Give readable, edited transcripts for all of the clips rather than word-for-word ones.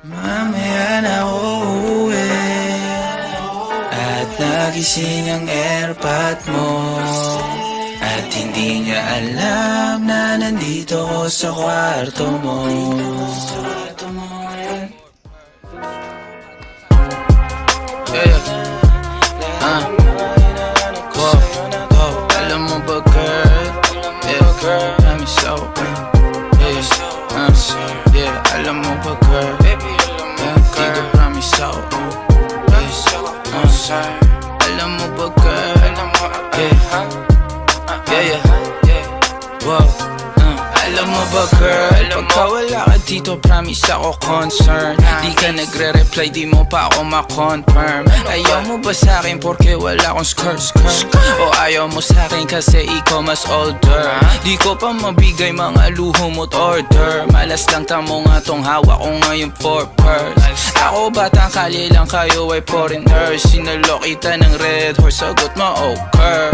Mamaya na uuwi at nagising ang airpot mo, at hindi niya alam na nandito ko sa kwarto mo. Alam mo ba girl, promise so alam mo ba girl, dito promise so alam mo ba girl, alam mo ba girl, pagka wala ka dito promise ako concern. Di ka nagre-reply, di mo pa ako ma-confirm. Ayaw mo ba sa'kin porque wala akong skirt? O ayaw mo sa'kin kasi ikaw mas older? Di ko pa mabigay mga luho mo't order. Malas lang tamo nga tong hawak ko ngayon for purse. Ako batang kali lang, kayo ay foreigners. Sinalo kita ng red horse, sagot mo okay.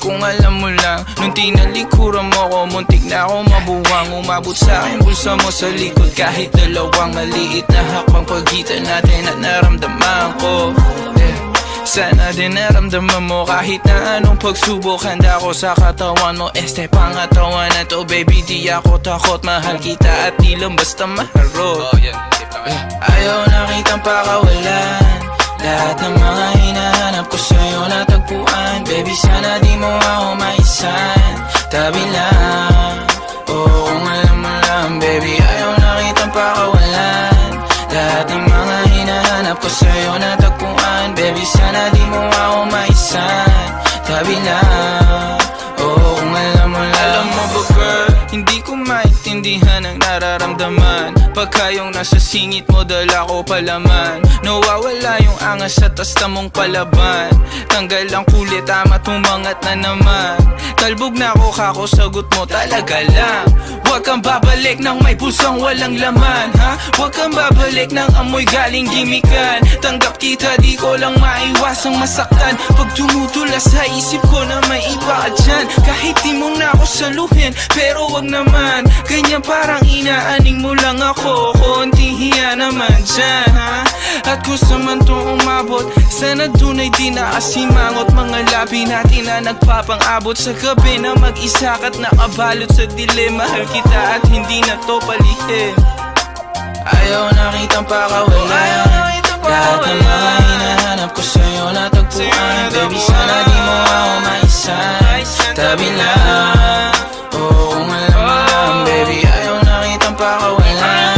Kung alam mo lang, nung tinalikuran mo ko, muntik na ako mabuwang. Umabot sa'kin bulsa mo sa likod, kahit dalawang maliit na hakbang pagitan natin at naramdaman ko. Sana din naramdaman mo kahit na anong pagsubok. Handa ko sa katawan mo, este pangatawan na to. Baby di ako takot, mahal kita at di lang basta maharot. Ayaw na kitang pakawalan, lahat ng mga hinahanap ko sa'yo natagpuan. Baby sana di mo ako maisan, tabi lang. Oo kung alam mo lang baby, ayaw na kitang pakawalan, lahat ng mga hinahanap ko sa'yo natagpuan. Baby sana di mo ako maisan, tabi lang. Oo kung alam mo lang. Alam mo ba girl, hindi ko maintindihan ang nararamdaman pagka yung nasa singit mo dala ko palaman. Nawawala yung angas sa tasta mong palaban. Tanggal ang kulit, tama't umangat na naman. Talbog na ako, kako sagot mo talaga lang. Huwag kang babalik nang may pusang walang laman, ha? Huwag kang babalik nang amoy galing gimikan. Tanggap kita, di ko lang maiwasang masaktan. Pag tumutulas sa isip ko na may iba ka dyan. Kahit di mo na ako saluhin, pero wag naman ganyan, parang inaaning mo lang ako. Konting hiya naman dyan, ha? At gusto man itong umabot, sana dunay di nakasimangot. Mga labi natin na nagpapang-abot sa gabi na mag-isa ka't nakabalot sa dilim. Mahal kita at hindi na to palihin. Ayaw na kitang pakawalan, lahat ng mga hinahanap ko sa'yo natagpuan. Baby sana di mo ako maisan, tabi lang. Oo kung alam mo lang baby, ayaw na kitang pakawalan,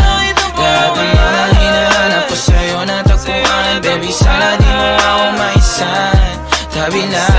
lahat ng mga hinahanap ko sa'yo natagpuan. Baby sana di mo ako maisan, tabi lang.